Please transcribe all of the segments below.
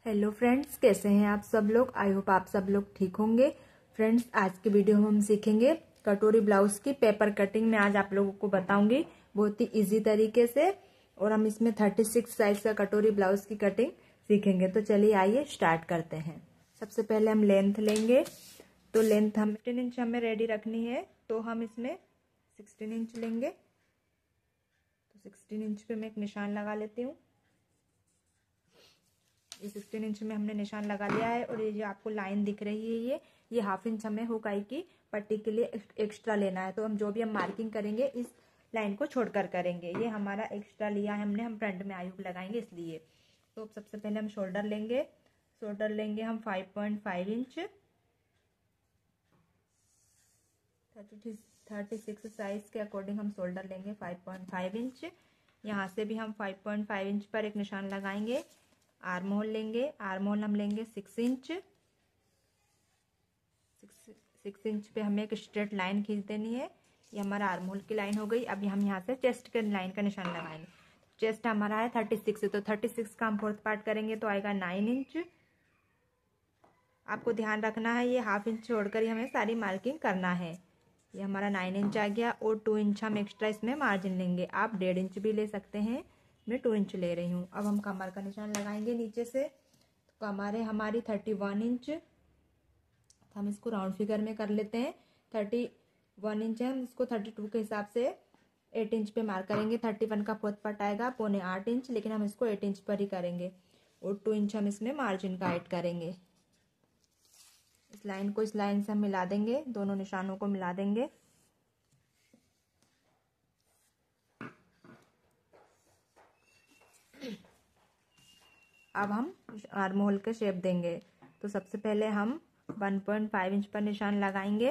Hello friends, कैसे हैं आप सब लोग। आई होप आप सब लोग ठीक होंगे। फ्रेंड्स, आज की वीडियो में हम सीखेंगे कटोरी ब्लाउज की पेपर कटिंग। मैं आज आप लोगों को बताऊंगी बहुत ही इजी तरीके से, और हम इसमें 36 साइज का कटोरी ब्लाउज की कटिंग सीखेंगे। तो चलिए आइए स्टार्ट करते हैं। सबसे पहले हम लेंथ लेंगे। तो लेंथ हम 16 इंच हमें रेडी रखनी है, तो हम इसमें 16 इंच लेंगे। तो 16 इंच पे मैं एक निशान लगा लेती हूँ। ये 16 इंच में हमने निशान लगा लिया है, और ये जो आपको लाइन दिख रही है ये हाफ इंच हमें हुकाई की पट्टी के लिए एक्स्ट्रा लेना है। तो हम जो भी हम मार्किंग करेंगे इस लाइन को छोड़कर करेंगे। ये हमारा एक्स्ट्रा लिया है हमने, हम फ्रंट में आई हुक लगाएंगे इसलिए। तो सबसे पहले हम शोल्डर लेंगे। शोल्डर लेंगे हम 5.5 इंच। 36 साइज के अकॉर्डिंग हम शोल्डर लेंगे 5.5 इंच। यहाँ से भी हम 5.5 इंच पर एक निशान लगाएंगे। आर्म होल लेंगे। आर्म होल हम लेंगे 6 इंच। 6 इंच पे हमें एक स्ट्रेट लाइन खींच देनी है। ये हमारा आर्म होल की लाइन हो गई। अभी हम यहाँ से चेस्ट के लाइन का निशान लगाएंगे। चेस्ट हमारा है 36, तो 36 का हम फोर्थ पार्ट करेंगे तो आएगा 9 इंच। आपको ध्यान रखना है ये हाफ इंच छोड़कर ही हमें सारी मार्किंग करना है। ये हमारा 9 इंच आ गया, और 2 इंच हम एक्स्ट्रा इसमें मार्जिन लेंगे। आप 1.5 इंच भी ले सकते हैं, मैं 2 इंच ले रही हूँ। अब हम कमर का निशान लगाएंगे नीचे से। तो कमर है हमारी 31 इंच। तो हम इसको राउंड फिगर में कर लेते हैं। 31 इंच है, हम इसको 32 के हिसाब से 8 इंच पे मार्क करेंगे। 31 का फोर्थ पार्ट आएगा 7.25 इंच, लेकिन हम इसको 8 इंच पर ही करेंगे, और 2 इंच हम इसमें मार्जिन का ऐड करेंगे। इस लाइन को इस लाइन से हम मिला देंगे, दोनों निशानों को मिला देंगे। अब हम आर्म होल के शेप देंगे। तो सबसे पहले हम 1.5 इंच पर निशान लगाएंगे,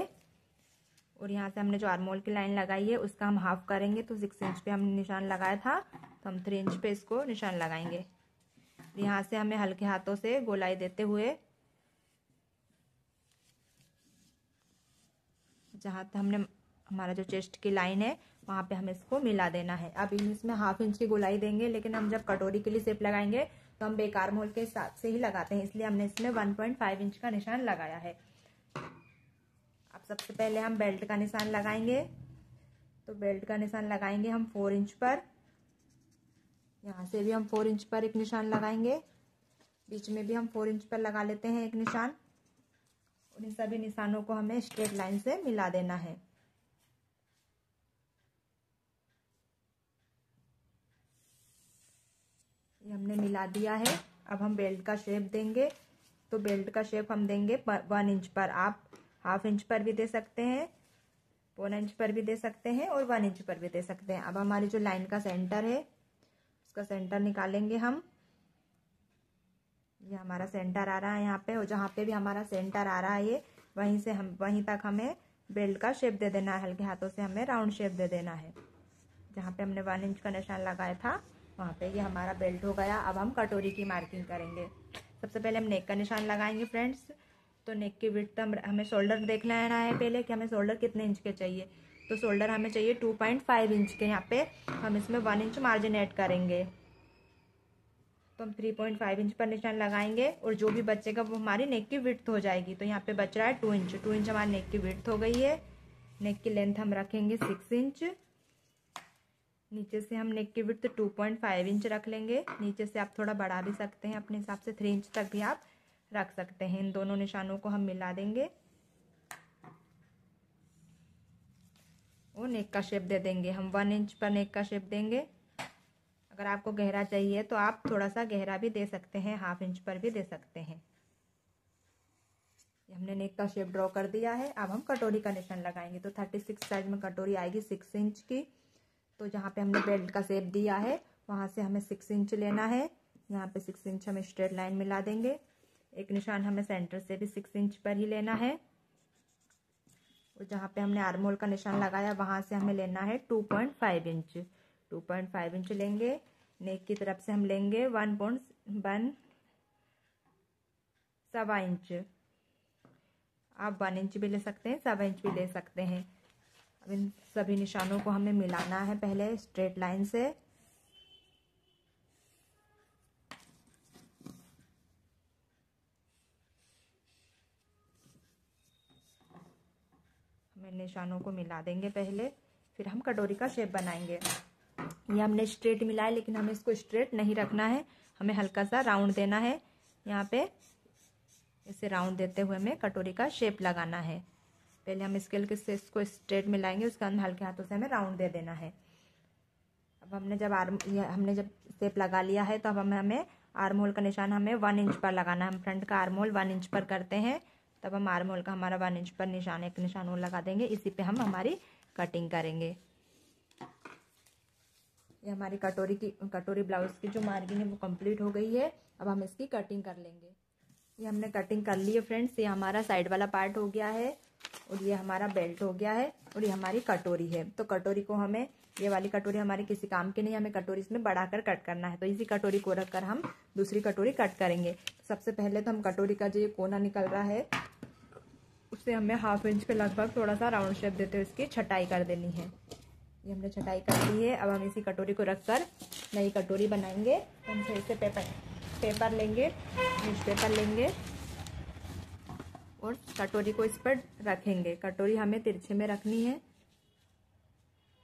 और यहाँ से हमने जो आर्म होल की लाइन लगाई है उसका हम हाफ करेंगे। तो 6 इंच पे हमने निशान लगाया था, तो हम 3 इंच पे इसको निशान लगाएंगे। यहाँ से हमें हल्के हाथों से गोलाई देते हुए जहाँ तक हमने हमारा जो चेस्ट की लाइन है वहाँ पे हमें इसको मिला देना है। अब इसमें हाफ इंच की गोलाई देंगे, लेकिन हम जब कटोरी के लिए शेप लगाएंगे तो हम बेकार मोल के हिसाब से ही लगाते हैं, इसलिए हमने इसमें 1.5 इंच का निशान लगाया है। अब सबसे पहले हम बेल्ट का निशान लगाएंगे। तो बेल्ट का निशान लगाएंगे हम 4 इंच पर। यहाँ से भी हम 4 इंच पर एक निशान लगाएंगे। बीच में भी हम 4 इंच पर लगा लेते हैं एक निशान, और इन सभी निशानों को हमें स्ट्रेट लाइन से मिला देना है। ये हमने मिला दिया है। अब हम बेल्ट का शेप देंगे। तो बेल्ट का शेप हम देंगे 1 इंच पर। आप हाफ इंच पर भी दे सकते हैं, 1 इंच पर भी दे सकते हैं, और 1 इंच पर भी दे सकते हैं। अब हमारी जो लाइन का सेंटर है उसका सेंटर निकालेंगे हम। ये हमारा सेंटर आ रहा है यहाँ पे, और जहाँ पे भी हमारा सेंटर आ रहा है ये वहीं तक हमें बेल्ट का शेप दे देना है। हल्के हाथों से हमें राउंड शेप दे देना है। जहाँ पे हमने 1 इंच का निशान लगाया था वहाँ पे ये हमारा बेल्ट हो गया। अब हम कटोरी की मार्किंग करेंगे। सबसे पहले हम नेक का निशान लगाएंगे फ्रेंड्स। तो नेक की विड्थ हमें शोल्डर देख लेना है पहले कि हमें शोल्डर कितने इंच के चाहिए। तो शोल्डर हमें चाहिए 2.5 इंच के। यहाँ पे हम इसमें 1 इंच मार्जिन ऐड करेंगे। तो हम 3.5 इंच पर निशान लगाएंगे, और जो भी बचेगा वो हमारी नेक की विड्थ हो जाएगी। तो यहाँ पे बच रहा है 2 इंच। 2 इंच हमारी नेक की विड्थ हो गई है। नेक की लेंथ हम रखेंगे 6 इंच। नीचे से हम नेक की विड्थ 2.5 इंच रख लेंगे। नीचे से आप थोड़ा बढ़ा भी सकते हैं अपने हिसाब से, 3 इंच तक भी आप रख सकते हैं। इन दोनों निशानों को हम मिला देंगे और नेक का शेप दे देंगे। हम 1 इंच पर नेक का शेप देंगे। अगर आपको गहरा चाहिए तो आप थोड़ा सा गहरा भी दे सकते हैं, हाफ इंच पर भी दे सकते हैं। हमने नेक का शेप ड्रॉ कर दिया है। अब हम कटोरी का निशान लगाएंगे। तो 36 साइज में कटोरी आएगी 6 इंच की। तो जहाँ पे हमने बेल्ट का शेप दिया है वहाँ से हमें 6 इंच लेना है। यहाँ पे 6 इंच हम स्ट्रेट लाइन मिला देंगे। एक निशान हमें सेंटर से भी 6 इंच पर ही लेना है, और जहाँ पे हमने आर्म होल का निशान लगाया वहाँ से हमें लेना है 2.5 इंच। 2.5 इंच लेंगे। नेक की तरफ से हम लेंगे 1.1 इंच। आप 1 इंच भी ले सकते हैं, 1 इंच भी ले सकते हैं। अब इन सभी निशानों को हमें मिलाना है पहले स्ट्रेट लाइन से। निशानों को मिला देंगे पहले, फिर हम कटोरी का शेप बनाएंगे। ये हमने स्ट्रेट मिलाया, लेकिन हमें इसको स्ट्रेट नहीं रखना है, हमें हल्का सा राउंड देना है। यहाँ पे इसे राउंड देते हुए हमें कटोरी का शेप लगाना है। पहले हम स्केल से इसको स्ट्रेट मिलाएंगे, उसके बाद हल्के हाथों से हमें राउंड दे देना है। अब हमने जब शेप लगा लिया है, तो अब हमें आर्म होल का निशान हमें 1 इंच पर लगाना है। हम फ्रंट का आर्म होल 1 इंच पर करते हैं, तब हम आर्म होल का हमारा 1 इंच पर एक निशान और लगा देंगे। इसी पे हम हमारी कटिंग करेंगे। ये हमारी कटोरी ब्लाउज की जो मार्किंग है वो कंप्लीट हो गई है। अब हम इसकी कटिंग कर लेंगे। ये हमने कटिंग कर ली है फ्रेंड्स। ये हमारा साइड वाला पार्ट हो गया है और ये हमारा बेल्ट हो गया है और ये हमारी कटोरी है। तो कटोरी को हमें, ये वाली कटोरी हमारी किसी काम की नहीं, हमें कटोरी इसमें बढ़ाकर कट करना है। तो इसी कटोरी को रखकर हम दूसरी कटोरी कट करेंगे। सबसे पहले तो हम कटोरी का जो ये कोना निकल रहा है उससे हमें 1/2 इंच पे लगभग थोड़ा सा राउंड शेप देते हुए इसकी छटाई कर देनी है। ये हमने छटाई कर ली है। अब हम इसी कटोरी को रखकर नई कटोरी बनाएंगे। तो हम सही से पेपर लेंगे, न्यूज़पेपर लेंगे और कटोरी को इस पर रखेंगे। कटोरी हमें तिरछे में रखनी है।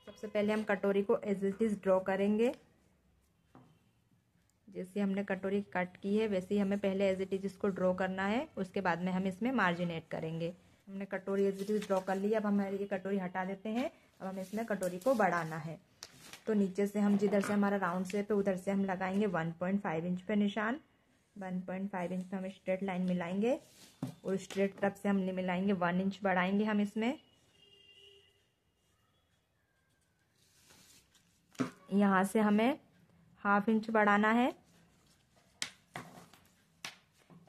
सबसे पहले हम कटोरी को एज इट इज ड्रॉ करेंगे। जैसे हमने कटोरी कट की है वैसे ही हमें पहले एज इट इज इसको ड्रॉ करना है, उसके बाद में हम इसमें मार्जिन ऐड करेंगे। हमने कटोरी एज इट इज ड्रॉ कर ली। अब हमारी ये कटोरी हटा देते हैं। अब हमें इसमें कटोरी को बढ़ाना है। तो नीचे से हम जिधर से हमारा राउंड शेप है उधर से हम लगाएंगे 1.5 इंच पे निशान। 1.5 इंच पे हम स्ट्रेट लाइन मिलाएंगे और स्ट्रेट तरफ से हम मिलाएंगे 1 इंच बढ़ाएंगे हम इसमें। यहाँ से हमें 1/2 इंच बढ़ाना है।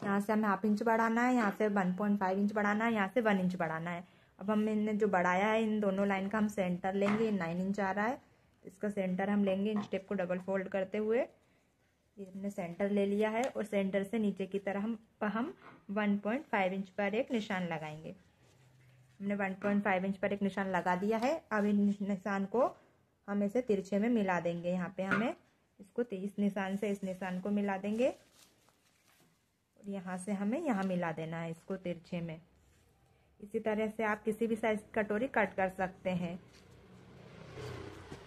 यहाँ से हमें 1/2 इंच बढ़ाना है, यहाँ से 1.5 इंच बढ़ाना है, यहाँ से 1 इंच बढ़ाना है। अब हमने जो बढ़ाया है इन दोनों लाइन का हम सेंटर लेंगे। 9 इंच आ रहा है, इसका सेंटर हम लेंगे इंच टेप को डबल फोल्ड करते हुए। ये हमने सेंटर ले लिया है और सेंटर से नीचे की तरह हम 1.5 इंच पर एक निशान लगाएंगे। हमने 1.5 इंच पर एक निशान लगा दिया है। अब इन निशान को हम इसे तिरछे में मिला देंगे। यहाँ पे हमें इसको इस निशान से इस निशान को मिला देंगे और यहाँ से हमें यहाँ मिला देना है इसको तिरछे में। इसी तरह से आप किसी भी साइज की कटोरी कट कर सकते हैं।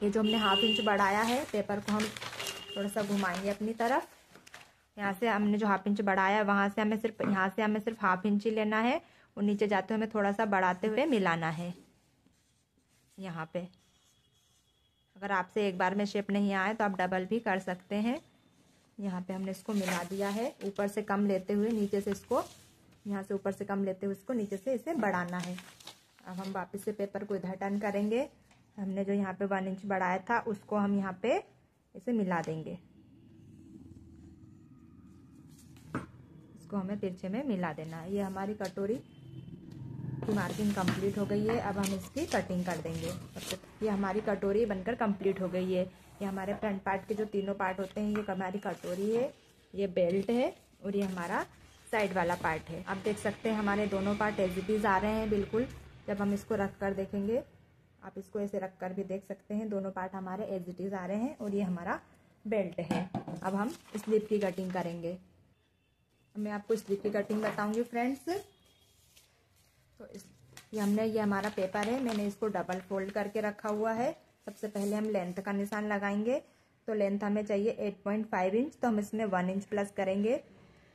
ये जो हमने 1/2 इंच बढ़ाया है, पेपर को हम थोड़ा सा घुमाएंगे अपनी तरफ। यहाँ से हमने जो 1/2 इंच बढ़ाया है वहाँ से हमें सिर्फ 1/2 इंच ही लेना है और नीचे जाते हुए हमें थोड़ा सा बढ़ाते हुए मिलाना है यहाँ पे। अगर आपसे एक बार में शेप नहीं आए तो आप डबल भी कर सकते हैं। यहाँ पे हमने इसको मिला दिया है। ऊपर से कम लेते हुए नीचे से इसको, यहाँ से ऊपर से कम लेते हुए इसको नीचे से इसे बढ़ाना है। अब हम वापस से पेपर को इधर टर्न करेंगे। हमने जो यहाँ पे 1 इंच बढ़ाया था उसको हम यहाँ पे इसे मिला देंगे। इसको हमें तिरछे में मिला देना है। ये हमारी कटोरी की मार्किंग कंप्लीट हो गई है। अब हम इसकी कटिंग कर देंगे। ये हमारी कटोरी बनकर कंप्लीट हो गई है। ये हमारे फ्रंट पार्ट के जो तीनों पार्ट होते हैं, ये हमारी कटोरी है, ये बेल्ट है और ये हमारा साइड वाला पार्ट है। आप देख सकते हैं हमारे दोनों पार्ट एज इट इज आ रहे हैं बिल्कुल। जब हम इसको रख कर देखेंगे, आप इसको ऐसे रख कर भी देख सकते हैं, दोनों पार्ट हमारे एज इट इज आ रहे हैं और ये हमारा बेल्ट है। अब हम स्लीव की कटिंग करेंगे। मैं आपको स्लीव की कटिंग बताऊंगी फ्रेंड्स। तो ये हमारा पेपर है, मैंने इसको डबल फोल्ड करके रखा हुआ है। सबसे पहले हम लेंथ का निशान लगाएंगे। तो लेंथ हमें चाहिए 8.5 इंच, तो हम इसमें 1 इंच प्लस करेंगे।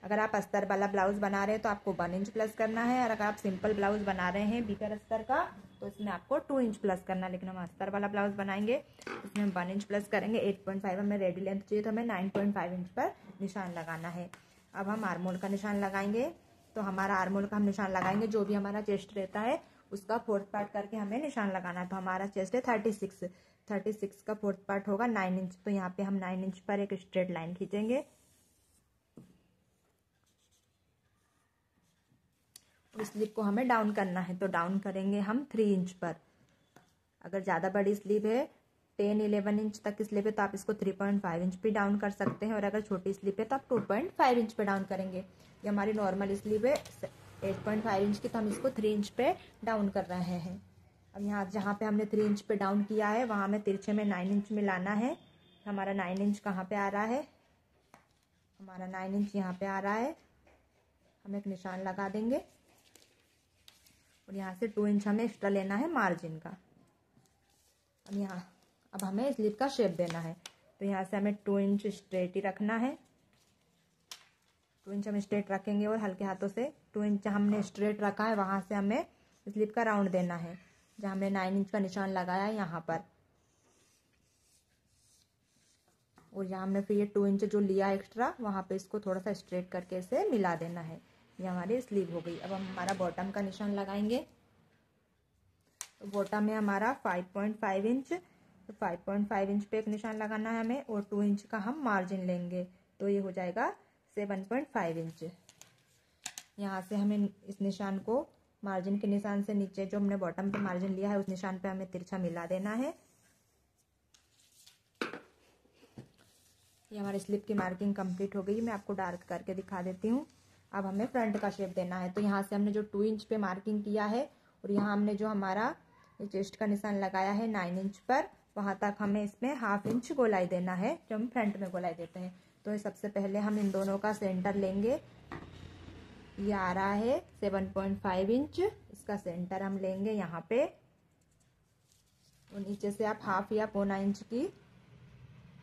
अगर आप अस्तर वाला ब्लाउज बना रहे हैं तो आपको 1 इंच प्लस करना है, और अगर आप सिंपल ब्लाउज बना रहे हैं बिगर अस्तर का तो इसमें आपको 2 इंच प्लस करना है। लेकिन हम अस्तर वाला ब्लाउज बनाएंगे इसमें हम 1 इंच प्लस करेंगे। 8.5 हमें रेडी लेंथ चाहिए, तो हमें 9.5 इंच पर निशान लगाना है। अब हम आर्म होल का निशान लगाएंगे। तो हमारा आर्म होल का हम निशान लगाएंगे, जो भी हमारा चेस्ट रहता है उसका 4th पार्ट करके हमें निशान लगाना है। तो हमारा चेस्ट है 36 का 4th पार्ट होगा 9 इंच। तो यहाँ पे हम 9 इंच पर एक स्ट्रेट लाइन खींचेंगे। स्लीव को हमें डाउन करना है, तो डाउन करेंगे हम 3 इंच पर। अगर ज़्यादा बड़ी स्लीव है, 10-11 इंच तक की स्लीव है, तो आप इसको 3.5 इंच पे डाउन कर सकते हैं। और अगर छोटी स्लीव है तो आप 2.5 इंच पे डाउन करेंगे। ये हमारी नॉर्मल स्लीव है 8.5 इंच की, तो हम इसको 3 इंच पे डाउन कर रहे हैं। अब यहाँ जहाँ पे हमने 3 इंच पे डाउन किया है वहाँ हमें तिरछे में 9 इंच मिलाना है। हमारा 9 इंच कहाँ पे आ रहा है? हमारा 9 इंच यहाँ पे आ रहा है। हम एक निशान लगा देंगे और यहाँ से 2 इंच हमें एक्स्ट्रा लेना है मार्जिन का। अब हमें स्लीव का शेप देना है, तो यहाँ से हमें 2 इंच स्ट्रेट ही रखना है। 2 इंच हम स्ट्रेट रखेंगे और हल्के हाथों से 2 इंच हमने स्ट्रेट रखा है वहाँ से हमें स्लीव का राउंड देना है, जहाँ हमने 9 इंच का निशान लगाया है यहाँ पर। और यहाँ हमने फिर ये 2 इंच जो लिया एक्स्ट्रा वहाँ पे इसको थोड़ा सा स्ट्रेट करके इसे मिला देना है। ये हमारी स्लीव हो गई। अब हम हमारा बॉटम का निशान लगाएंगे। तो बॉटम में हमारा 5.5 इंच, तो 5.5 इंच पे एक निशान लगाना है हमें और 2 इंच का हम मार्जिन लेंगे, तो ये हो जाएगा 7.5 इंच। यहाँ से हमें इस निशान को मार्जिन के निशान से नीचे जो हमने बॉटम पे मार्जिन लिया है उस निशान पे हमें तिरछा मिला देना है। ये हमारी स्लीव की मार्किंग कंप्लीट हो गई। मैं आपको डार्क करके दिखा देती हूँ। अब हमें फ्रंट का शेप देना है, तो यहाँ से हमने जो 2 इंच पे मार्किंग किया है और यहाँ हमने जो हमारा चेस्ट का निशान लगाया है 9 इंच पर, वहाँ तक हमें इसमें 1/2 इंच गोलाई देना है, जो हम फ्रंट में गोलाई देते हैं। तो सबसे पहले हम इन दोनों का सेंटर लेंगे। ये आ रहा है 7.5 इंच, इसका सेंटर हम लेंगे यहाँ पे और नीचे से आप 1/2 या 1/4 इंच की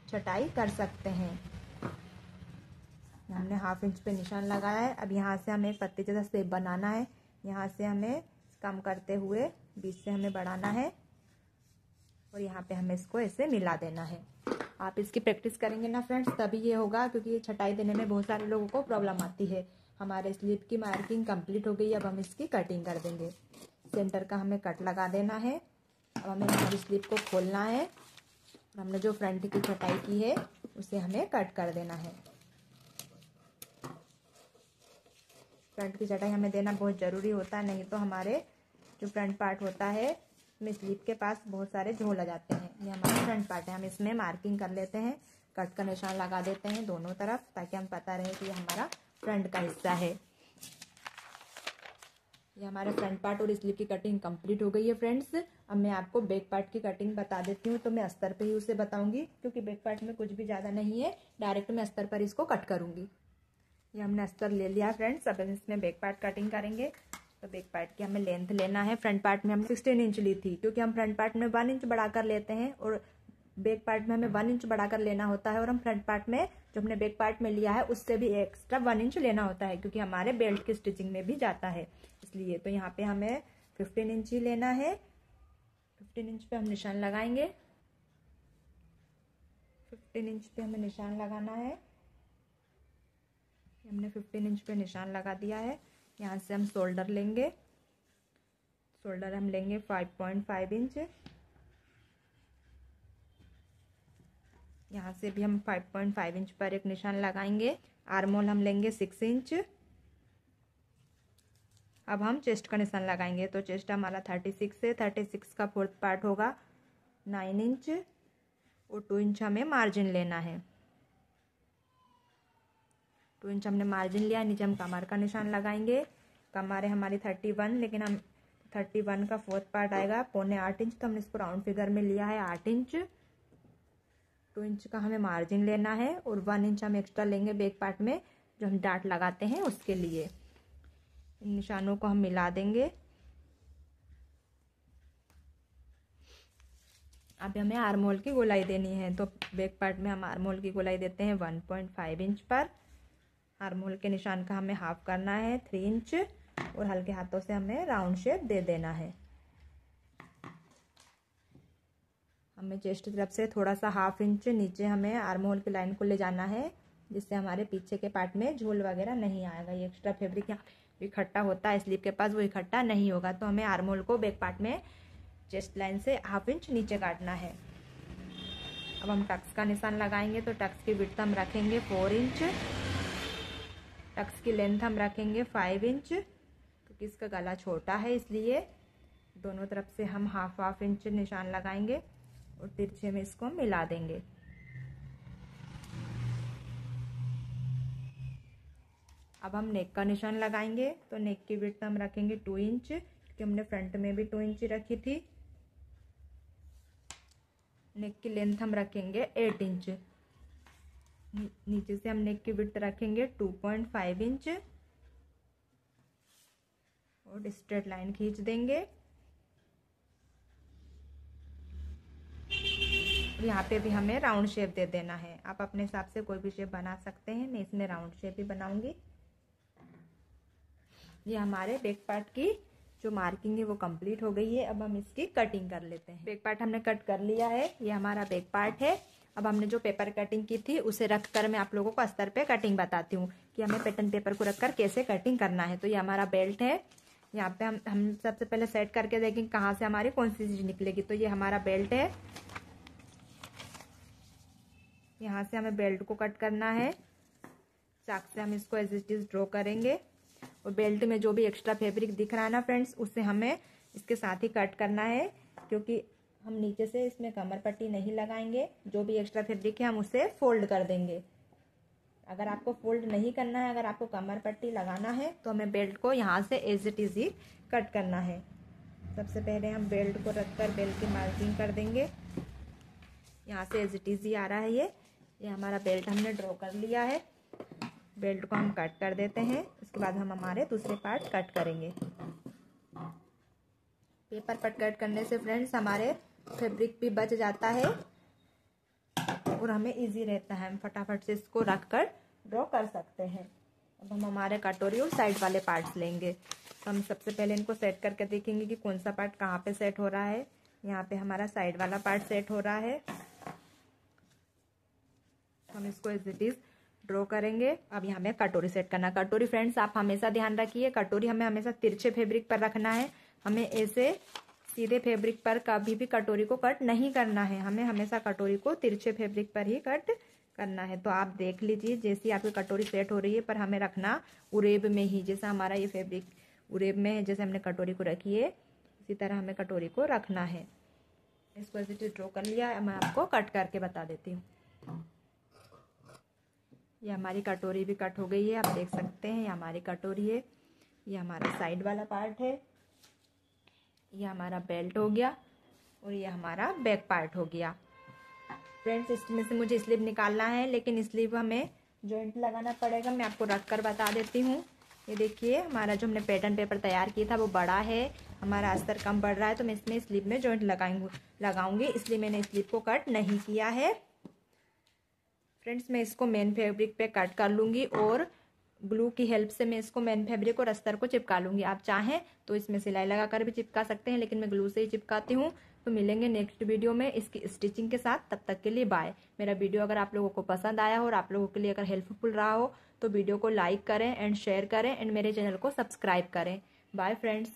छटाई कर सकते हैं। हमने 1/2 इंच पे निशान लगाया है। अब यहाँ से हमें एक पत्ती जैसा शेप बनाना है। यहाँ से हमें कम करते हुए बीच से हमें बढ़ाना है और यहाँ पे हमें इसको ऐसे मिला देना है। आप इसकी प्रैक्टिस करेंगे ना फ्रेंड्स, तभी ये होगा, क्योंकि ये छटाई देने में बहुत सारे लोगों को प्रॉब्लम आती है। हमारे स्लीव की मार्किंग कंप्लीट हो गई। अब हम इसकी कटिंग कर देंगे। सेंटर का हमें कट लगा देना है। अब हमें हमारी स्लीव को खोलना है। हमने जो फ्रंट की छटाई की है उसे हमें कट कर देना है। फ्रंट की छटाई हमें देना बहुत ज़रूरी होता है, नहीं तो हमारे जो फ्रंट पार्ट होता है इसमें स्लीव के पास बहुत सारे झोल आ जाते हैं। ये हमारा फ्रंट पार्ट है। हम इसमें मार्किंग कर लेते हैं, कट का निशान लगा देते हैं दोनों तरफ, ताकि हम पता रहे कि ये हमारा फ्रंट का हिस्सा है। ये हमारे फ्रंट पार्ट और स्लीव की कटिंग कंप्लीट हो गई है फ्रेंड्स। अब मैं आपको बैक पार्ट की कटिंग बता देती हूँ। तो मैं अस्तर पे ही उसे बताऊंगी, क्योंकि बैक पार्ट में कुछ भी ज़्यादा नहीं है, डायरेक्ट मैं अस्तर पर इसको कट करूंगी। ये हमने अस्तर ले लिया फ्रेंड्स। अब इसमें बैक पार्ट कटिंग करेंगे। तो बैक पार्ट की हमें लेंथ लेना है। फ्रंट पार्ट में हम 16 इंच ली थी, क्योंकि हम फ्रंट पार्ट में 1 इंच बढ़ाकर लेते हैं और बैक पार्ट में हमें 1 इंच बढ़ाकर लेना होता है। और हम फ्रंट पार्ट में जो हमने बैक पार्ट में लिया है उससे भी एक्स्ट्रा 1 इंच लेना होता है, क्योंकि हमारे बेल्ट की स्टिचिंग में भी जाता है इसलिए। तो यहाँ पे हमें 15 इंच ही लेना है। 15 इंच पे हम निशान लगाएंगे। 15 इंच पे हमें निशान लगाना है। हमने 15 इंच पे निशान लगा दिया है। यहाँ से हम शोल्डर लेंगे। शोल्डर हम लेंगे 5.5 इंच। यहाँ से भी हम 5.5 इंच पर एक निशान लगाएंगे। आर्म होल हम लेंगे 6 इंच। अब हम चेस्ट का निशान लगाएंगे। तो चेस्ट हमारा 36 है। 36 का 4th पार्ट होगा 9 इंच और 2 इंच हमें मार्जिन लेना है। 2 इंच हमने मार्जिन लिया। नीचे हम कमर का निशान लगाएंगे। कमर है हमारी 31, लेकिन हम 31 का 4th पार्ट आएगा 7.25 इंच, तो हमने इसको राउंड फिगर में लिया है 8 इंच। 2 इंच का हमें मार्जिन लेना है और 1 इंच हम एक्स्ट्रा लेंगे बैक पार्ट में, जो हम डार्ट लगाते हैं उसके लिए। इन निशानों को हम मिला देंगे। अब हमें आर्म होल की गोलाई देनी है। तो बैक पार्ट में हम आर्म होल की गोलाई देते हैं 1.5 इंच पर। आर्म होल के निशान का हमें हाफ करना है 3 इंच और हल्के हाथों से हमें राउंड शेप दे देना है। हमें चेस्ट की तरफ से थोड़ा सा 1/2 इंच नीचे हमें आर्म होल की लाइन को ले जाना है, जिससे हमारे पीछे के पार्ट में झोल वगैरह नहीं आएगा। ये एक्स्ट्रा फैब्रिक यहाँ इकट्ठा होता है स्लीव के पास, वो इकट्ठा नहीं होगा। तो हमें आर्म होल को बैक पार्ट में चेस्ट लाइन से 1/2 इंच नीचे काटना है। अब हम टक्स का निशान लगाएंगे। तो टक्स की विड्थ हम रखेंगे 4 इंच। टक्स की लेंथ हम रखेंगे 5 इंच, क्योंकि इसका गला छोटा है इसलिए दोनों तरफ से हम 1/2 इंच निशान लगाएंगे और तिरछे में इसको मिला देंगे। अब हम नेक का निशान लगाएंगे। तो नेक की विड्थ हम रखेंगे 2 इंच, क्योंकि हमने फ्रंट में भी 2 इंच रखी थी। नेक की लेंथ हम रखेंगे 8 इंच। नीचे से हम नेक की विड्थ रखेंगे 2.5 इंच और स्ट्रेट लाइन खींच देंगे। यहाँ पे भी हमें राउंड शेप दे देना है। आप अपने हिसाब से कोई भी शेप बना सकते हैं, मैं इसमें राउंड शेप ही बनाऊंगी। ये हमारे बैक पार्ट की जो मार्किंग है वो कंप्लीट हो गई है। अब हम इसकी कटिंग कर लेते हैं। बैक पार्ट हमने कट कर लिया है, ये हमारा बैक पार्ट है। अब हमने जो पेपर कटिंग की थी उसे रखकर मैं आप लोगों को अस्तर पे कटिंग बताती हूँ कि हमें पैटर्न पेपर को रखकर कैसे कटिंग करना है। तो ये हमारा बेल्ट है। यहाँ पे हम सबसे पहले सेट करके देखेंगे कहाँ से हमारी कौन सी चीज निकलेगी। तो ये हमारा बेल्ट है, यहाँ से हमें बेल्ट को कट करना है। चाक से हम इसको एज इट इज ड्रॉ करेंगे और बेल्ट में जो भी एक्स्ट्रा फैब्रिक दिख रहा है ना फ्रेंड्स, उससे हमें इसके साथ ही कट करना है, क्योंकि हम नीचे से इसमें कमर पट्टी नहीं लगाएंगे। जो भी एक्स्ट्रा फैब्रिक है हम उसे फोल्ड कर देंगे। अगर आपको फोल्ड नहीं करना है, अगर आपको कमर पट्टी लगाना है, तो हमें बेल्ट को यहाँ से एज इट इज ही कट करना है। सबसे पहले हम बेल्ट को रखकर बेल्ट की मार्किंग कर देंगे। यहाँ से एज इट इज ही आ रहा है। ये हमारा बेल्ट हमने ड्रॉ कर लिया है। बेल्ट को हम कट कर देते हैं। उसके बाद हम हमारे दूसरे पार्ट कट करेंगे। पेपर पर कट करने से फ्रेंड्स हमारे फैब्रिक भी बच जाता है और हमें इजी रहता है। हम फटाफट से इसको रखकर ड्रॉ कर सकते हैं। अब हम हमारे कटोरी और साइड वाले पार्ट्स लेंगे। तो हम सबसे पहले इनको सेट करके देखेंगे कि कौन सा पार्ट कहाँ पे सेट हो रहा है। यहाँ पे हमारा साइड वाला पार्ट सेट हो रहा है। हम इसको एज इट इज ड्रॉ करेंगे। अब यहाँ हमें कटोरी सेट करना। कटोरी फ्रेंड्स आप हमेशा ध्यान रखिए, कटोरी हमें हमेशा तिरछे फैब्रिक पर रखना है। हमें ऐसे सीधे फैब्रिक पर कभी भी कटोरी को कट नहीं करना है। हमें हमेशा कटोरी को तिरछे फैब्रिक पर ही कट करना है। तो आप देख लीजिए, जैसी आपकी कटोरी सेट हो रही है, पर हमें रखना उरेब में ही। जैसा हमारा ये फैब्रिक उरेब में है, जैसे हमने कटोरी को रखी है, इसी तरह हमें कटोरी को रखना है। इसको एज इट इज ड्रॉ कर लिया। मैं आपको कट करके बता देती हूँ। ये हमारी कटोरी भी कट हो गई है, आप देख सकते हैं। ये हमारी कटोरी है, ये हमारा साइड वाला पार्ट है, ये हमारा बेल्ट हो गया और ये हमारा बैक पार्ट हो गया। फ्रेंड्स इसमें से मुझे स्लीव निकालना है, लेकिन स्लीव हमें जॉइंट लगाना पड़ेगा। मैं आपको रख कर बता देती हूँ। ये देखिए हमारा जो हमने पैटर्न पेपर तैयार किया था वो बड़ा है, हमारा अस्तर कम बढ़ रहा है, तो मैं इसमें स्लीव में जॉइंट लगाऊंगी, इसलिए मैंने स्लीव को कट नहीं किया है। फ्रेंड्स मैं इसको मेन फैब्रिक पे कट कर लूँगी और ग्लू की हेल्प से मैं इसको मेन फैब्रिक और अस्तर को चिपका लूँगी। आप चाहें तो इसमें सिलाई लगाकर भी चिपका सकते हैं, लेकिन मैं ग्लू से ही चिपकाती हूँ। तो मिलेंगे नेक्स्ट वीडियो में इसकी स्टिचिंग के साथ। तब तक के लिए बाय। मेरा वीडियो अगर आप लोगों को पसंद आया हो और आप लोगों के लिए अगर हेल्पफुल रहा हो तो वीडियो को लाइक करें एंड शेयर करें एंड मेरे चैनल को सब्सक्राइब करें। Bye friends.